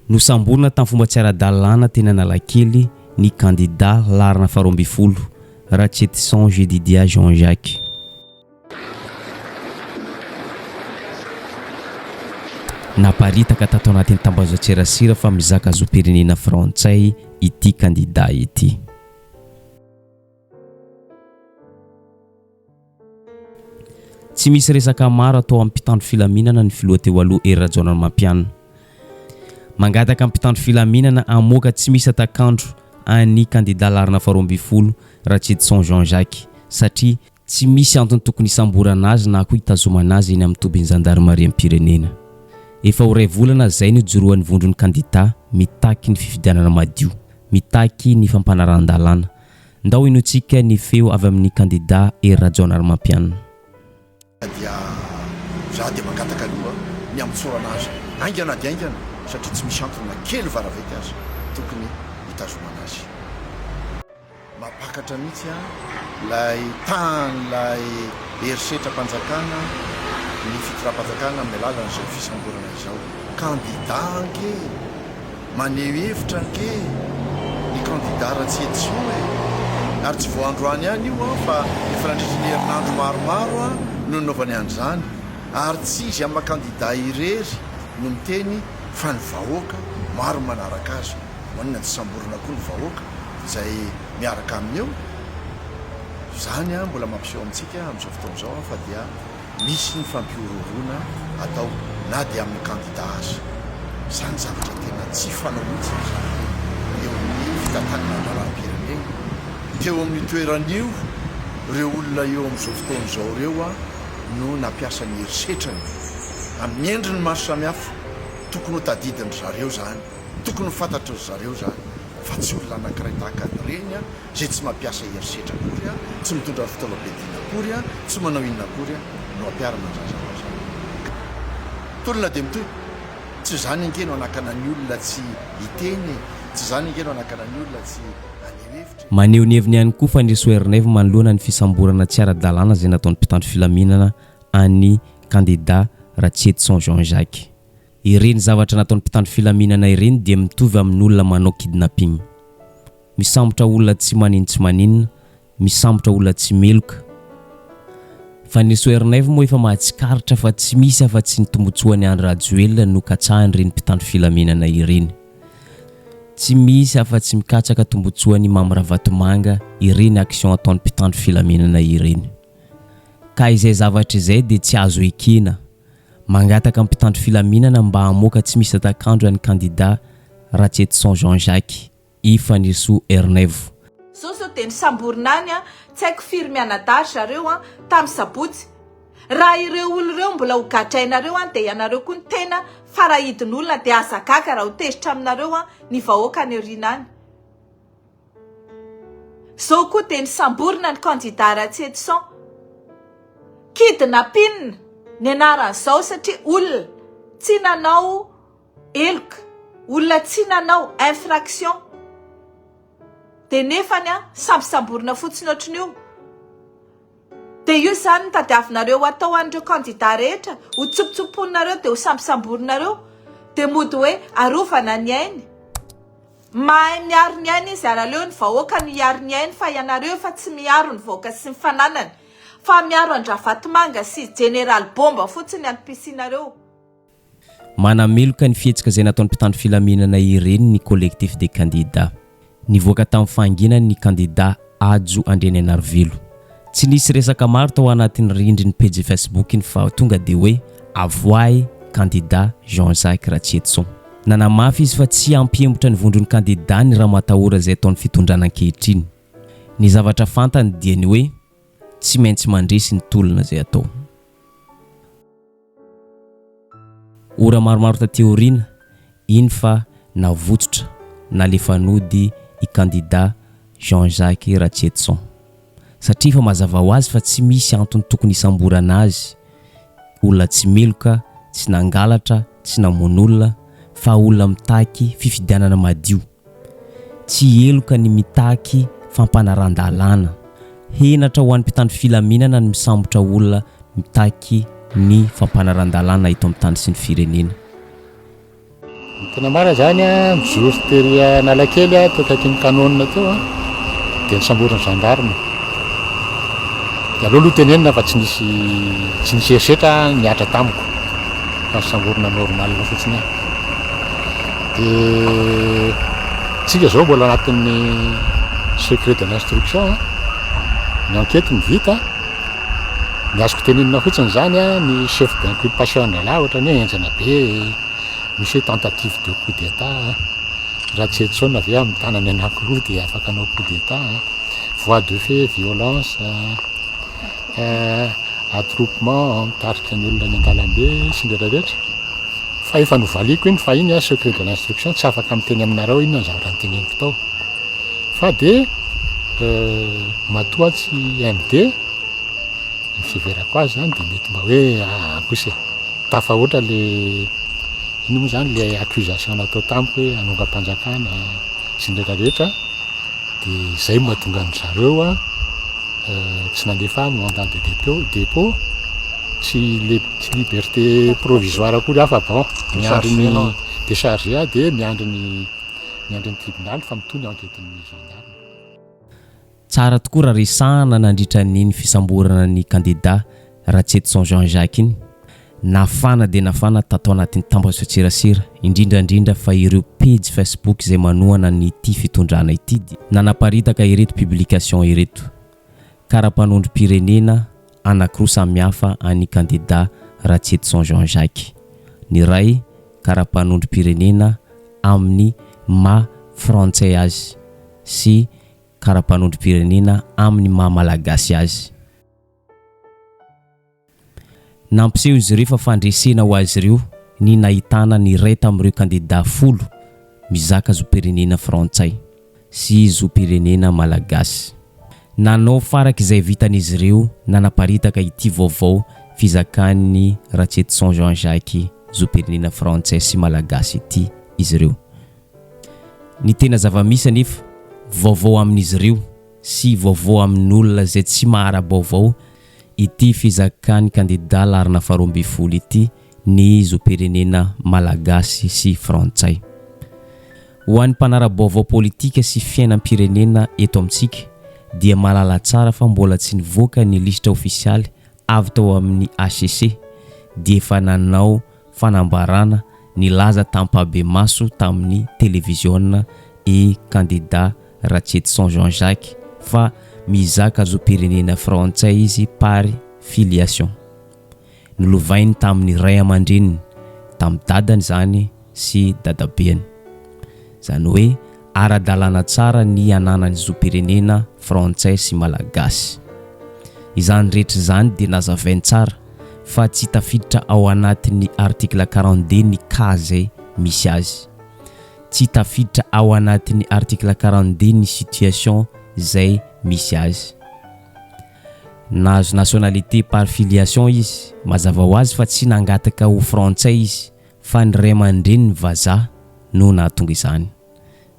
nosamborina tamin'ny fomba tsy ara-dalàna teny Analakely ny candidat larina faharoa ambin'ny folo Ratchetson Jedidia Jean-Jacques. Naparitaka tato anatin'ny tambazoan-tserasera fa mizaka zo-pirenena frantsay ity candidat ity. Tsy misy resaka maro atao amin'ny mpitandro filaminana ny filoha teo aloha Hery Rajaonarimampianina. Mangataka amin'ny mpitandro filaminana amoaka tsy misy atakandro any candidat larina faharoa ambin'ny folo Ratchetson Jean-Jacques satria tsy misy antony tokony hisamborana azy na koa hitazomana azy eny amin'ny tobin'ny zandarmaria am-pirenena. Efa ho ray volana zay ny joroan'ny vondron'ny candidat mitaky ny fifidianana madio, mitaky ny fampanaran-dalàna. Ndao inotsika ny feo avy amin'ny candidat Hery Rajaonarimampianina. Dia za dia mangataka aloha ny amitsorana azy aingana dia aingana satria tsy misy antony kely varavety azy tokony hitazomana azy. Mapakatra mihitsy lay tan'lay herisetra-panjakana ny fitira-panjakana amin'ny alalan'izao fisamborana izao. Candidat anke maneho hevitra anke ny candidat Ratchetson ary tsy voandroany ihany io fa efa nandritra ny herinandro maromaro no nanaovany an'izany ary tsy izy amin'ny candidat irery no miteny fa ny vahoaka maro manaraka azy. Manina tsy samborana koa ny vahoaka izay miaraka amin'io. Zany mbola mampiseho amintsika amin'izao fotoana izao fa dia misy ny fampiororona atao na dia amin'ny candidat azy. Zany zavatra tena tsy fanao mihitsy zany eo amin'ny fitantanana andalam-pirenena. Teo amin'ny toeran'io ireo olona eo amin'izao fotoana izao ireo no nampiasa ny herisetrany amin'ny endriny maro samihafa. Tokony ho tadidiny zareo zany, tokony ho fantatry zareo zany fa tsy olona anankiray tahaka ireny zay tsy mampiasa herisetra akory, tsy mitondra fitaovam-piadiana akory, tsy manao inona akory no ampiara-mandraza azy. Tolona dia mitoy tsy zany ange no anakana ny olona tsy hiteny, tsy zany ange no anakana ny olona tsy anehevitra. Maneho ny heviny ihany koa fa ny Soerneve manoloana ny fisamborana tsy ara-dalàna zay nataon'ny mpitandro filaminana any candidat Ratchetson Jean-Jacques. Ireny zavatra nataon'ny mpitandro filaminana ireny dia mitovy amin'olona manao kidnapping. Misambotra olona tsy manino tsy maninona, misambotra olona tsy meloka. Fa ny Soerneve moa efa mahatsikaritra fa tsy misy afa-tsy ny tombotsoany Andry Rajoelina no katsahany ireny mpitandro filaminana ireny. Tsy misy afa-tsy mikatsaka tombotsoany Mamy Ravatomanga ireny action ataon'ny mpitandro filaminana ireny. Ka izay zavatra izay dia tsy azo ekena. Mangataka amin'ny mpitandro filaminana mba hamoaka tsy misy atakandro any candidat Ratchetson Jean-Jacques ifaniso Erneve. Soso dia nisamborina any tsy haiko firy mianadahy zareo tamin'ny sabotsy. Raha ireo olona ireo mbola ho gadrainareo dia ianareo koa ny tena farahidin'olona dia azagaga raha ho tezitra aminareo ny vahoaka any aoriana any. Zao koa dia nisamborina ny candidat Ratchetson. Kidnapping ny anaran'izao satria olona tsy nanao eloka, olona tsy nanao infraction. Dia nefany sambisamborina fotsiny ohatran'io. Dia io zany no tadiavinareo atao an'ireo candidat rehetra, ho tsopotsoponinareo dia ho sambisamborinareo dia mody hoe arovana ny ainy. Mahay miaro ny ainy izy araleo ny vahoaka ny miaro ny ainy fa ianareo efa tsy miaro ny vahoaka sy ny fananany fa miaro Andravatomanga sy General Bomba fotsiny antom-pisinareo. Manameloka ny fihetsika izay nataon'ny mpitandro filaminana ireny ny collectif des candidats. Nivoaka tamin'ny fanginany ny candidat Ajo Andriananarivelo. Tsy nisy resaka maro tao anatin'ny rindrin'ny page Facebook fa tonga dia hoe avoay candidat Jean-Jacques Ratchetson. Nanamafy izy fa tsy ampihembotra ny vondron'ny candidat ny raha matahora izay ataon'ny fitondrana ankehitriny. Ny zavatra fantany dia ny hoe tsy maintsy mandresy ny tolona izay atao. Ora maromaro taty aoriana iny fa navototra nalefanody i candidat Jean-Jacques Ratchetson. Satria fa mazava ho azy fa tsy misy antony tokony hisamborana azy. Olona tsy meloka, tsy nangalatra, tsy namon'olona, fa olona mitaky fifidianana madio. Tsy eloka ny mitaky fampanaran-dalàna. Henatra ho an'ny mpitandro filaminana ny misambotra olona mitaky ny fampanaran-dalàna eto amin'ny tany sy ny firenena. tena mara zany a mizory tery analakely a toakaiky ny kanonina teo a dia nisamboriny gendarme dia aloha tenenina fa tsy nisy erisetra niatra tamiko fa nisamborina normalina fotsiny aho dia tsika zao mbola anatin'ny secret de l'instruction ny enquête ny vita ny azoko tenenina fotsiny zany a ny chef d'inculpation lahy ohatrany hoe enjana be misy hoe tentative de coup d'état raha tsy etsona avy amin'ny tanany anankiroa dia afaka anao coup d'état voie de fait violence attroupement mitarika ny olona ny an-dalambe sy ny rehetrarehetra fa efa novaliako iny fa iny a secret de l'instruction tsy afaka miteny aminareo inona ny zavatra nyteneniko tao fa dia matoa tsy MD ny fiverako azy zany dia mety mba hoe kosa tafa ohatra le iny moa zany le accusation natao tamiko hoe anonga-panjakana sy ny rehetrarehetra dia zay mahatonga ny zareo a tsy nandefa mandat de dépôt tsy liberté provisoire akory afa bon miandry ny déchargé a dia miandry ny tribunal fa mitony enquêten'ny gendarme. Tsara tokoa raha resahana nandritra nyny fisamborana ny candidat Ratsetson Jean-Jacques iny nafana dia nafana tatao anatin'ny tambazo tserasera indrindrandrindra fa ireo page Facebook izay manohana ny ity fitondrana ity dia nanaparitaka ireto publication ireto karapanondrom-pirenena anankiroa samihafa any candidat Ratsetson Jean-Jacques. Ny ray karapanondrom-pirenena amin'ny maha frantsay azy sy karapanondrom-pirenena amin'ny maha malagasy azy. Nampiseho izy ireo fa fandresena ho azy ireo ny nahitana ny ray tamin'ireo candidat 10 mizaka zo-pirenena frantsay sy zo-pirenena malagasy. Nanao farak izay vitan'izy ireo nanaparitaka ity vaovao fizakan'ny Ratsetson Jean-Jacques zo-pirenena frantsay sy malagasy ity izy ireo. Ny tena zava-misy anefa vaovao amin'izy ireo sy vaovao amin'olona izay tsy mahara-baovao ity fizakan'ny candidat larina faharoa amby folo ity ny zo-pirenena malagasy sy frantsay. Ho an'ny mpanara-baovao politika sy fiainam-pirenena eto amintsika dia malala tsara fa mbola tsy nivoaka ny lista ofisialy avy tao amin'ny HCC dia efa nanao fanambarana nilaza tampabe maso tamin'ny televiziona candidat Ratsetson Jean-Jacques fa mizaka zo-pirenena frantsay izy par filiation. Nolovainy tamin'ny ray aman-dreniny tamin'ny dadany zany sy dadabeany. Zany hoe ara-dalàna tsara ny ananany zo-pirenena frantsay sy malagasy. Izany rehetra zany dia nazavainy tsara fa tsy tafiditra ao anatin'ny article 42 ny cas zay misy azy. Tsy tafiditra ao anatin'ny article 42 ny situation zay misy azy. Nazo nationalité par filiation izy mazava ho azy fa tsy nangataka ho frantsay izy fa ny ray aman-dreniny vazaha no nahatonga izany.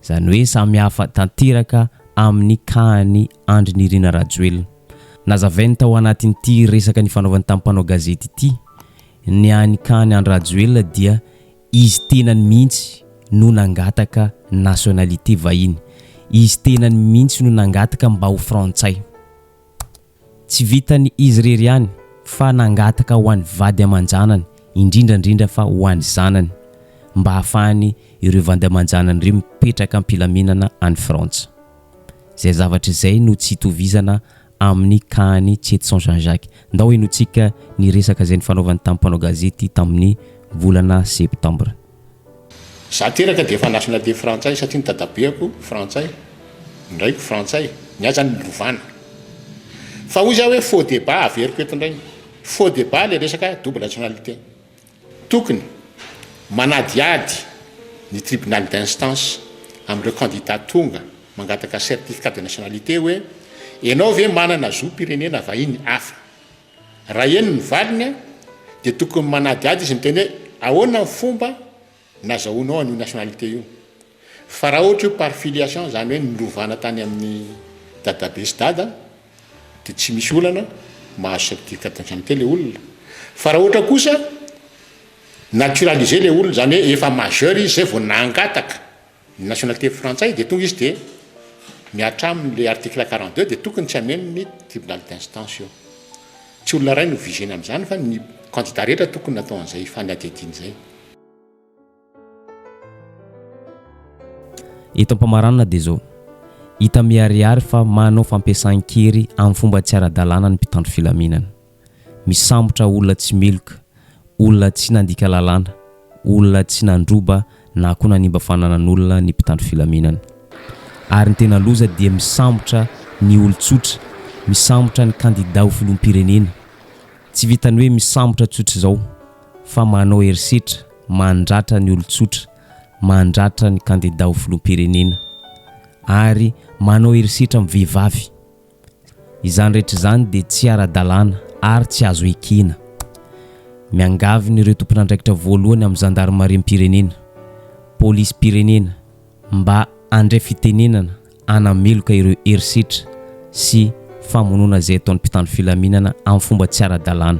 Zany hoe samihafa tanteraka amin'ny kahany Andry Nirina Rajoelina. Nazavainy tao anatin'ity resaka ny fanaovany tampanao gazety ity ny any kahany Andry Rajoelina dia izy tenany mihitsy no nangataka nationalité vahiny. Izy tenany mihitsy no nangataka mba ho frantsay. Tsy vitany izy rery ihany fa nangataka ho an'ny vady aman-janany indrindrandrindra fa ho an'ny zanany mba hafahany ireo vady aman-janany ireo mipetraka am-pilaminana any Frantsa. Zay zavatra izay no tsy hitovizana amin'ny kahany Ratsetson Jean-Jacques. Ndao inotsika ny resaka izay ny fanaovany tampanao gazety tamin'ny volana septambra. Za teraka dia efa nationalité frantsay satria ny dadabeako frantsay ndraiky frantsay niaza ny lovana fa hoy za hoe faux débat averiko eto indray faux débat le resaka double nationalité tokony manadiady ny tribunal d'instance amin'ireo candidat tonga mangataka certificat de nationalité hoe ianao ve manana zo-pirenena vahiny hafa raha eny ny valiny dia tokony manadiady izy miteny hoe ahoana ny fomba nazahoanao an'io nationalité io fa raha ohatra io par filiation zany hoe nilovana tany amin'ny dadabe sy dada dia tsy misy olana mahazo certificat de nationalité le olona fa raha ohatra kosa naturaliser le olona zany hoe efa majeur izy zay vao nangataka ny nationalité frantsay dia tonga izy dia miatra amin'le article 42 dia tokony tsy hameno ny tribunal d'instance io. Tsy olona ray no visena amin'izany fa ny candidat rehetra tokony natao an'izay fanadihadiana izay. Eto am-pamaranana dia zao hita miariary fa manao fampiasan-kery amin'ny fomba tsy ara-dalàna ny mpitandro filaminana. Misambotra olona tsy meloka, olona tsy nandika lalàna, olona tsy nandroba na koa nanimba fananan'olona ny mpitandro filaminana. Ary ny tena loza dia misambotra ny olon-tsotra, misambotra ny candidat ho filoham-pirenena. Tsy vitany hoe misambotra tsotra izao fa manao herisetra mandratra ny olon-tsotra, mandratra ny candidat ho filoham-pirenena ary manao herisetra amin'ny vehivavy. Izany rehetra izany dia tsy ara-dalàna ary tsy azo ekena. Miangavy ireo tompon'andraikitra voalohany amin'ny zandarmariam-pirenena, polisy-pirenena mba andray fitenenana anameloka ireo herisetra sy famonoana izay ataon'ny mpitandro filaminana amin'ny fomba tsy ara-dalàna,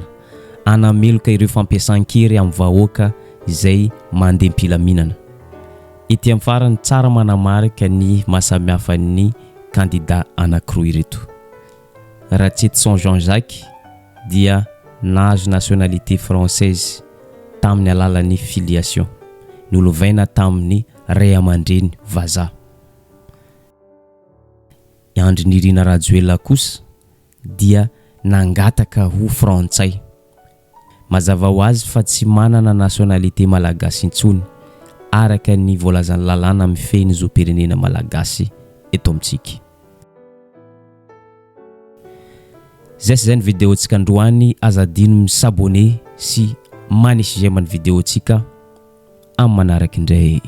anameloka ireo fampiasan-kery amin'ny vahoaka izay mandeha mpilaminana. Ety amin'ny farany tsara manamarika ny mahasamihafa ny candidat anankiroa ireto. Ratchetson Jean-Jacques dia nahazo nationalité française tamin'ny alalan'ny filiation, nolovaina tamin'ny ray aman-dreny vazaha. Andry Nirina Rajoelina kosa dia nangataka ho frantsay. Mazava ho azy fa tsy manana nationalité malagasy intsony araka ny voalazan'ny lalàna mifehy zao pirenena malagasy eto amintsika. Zay sy zay ny vidéo tsika androany, azadino misabone sy manisy j'aime ny vidéo tsika amin'ny manaraka indray.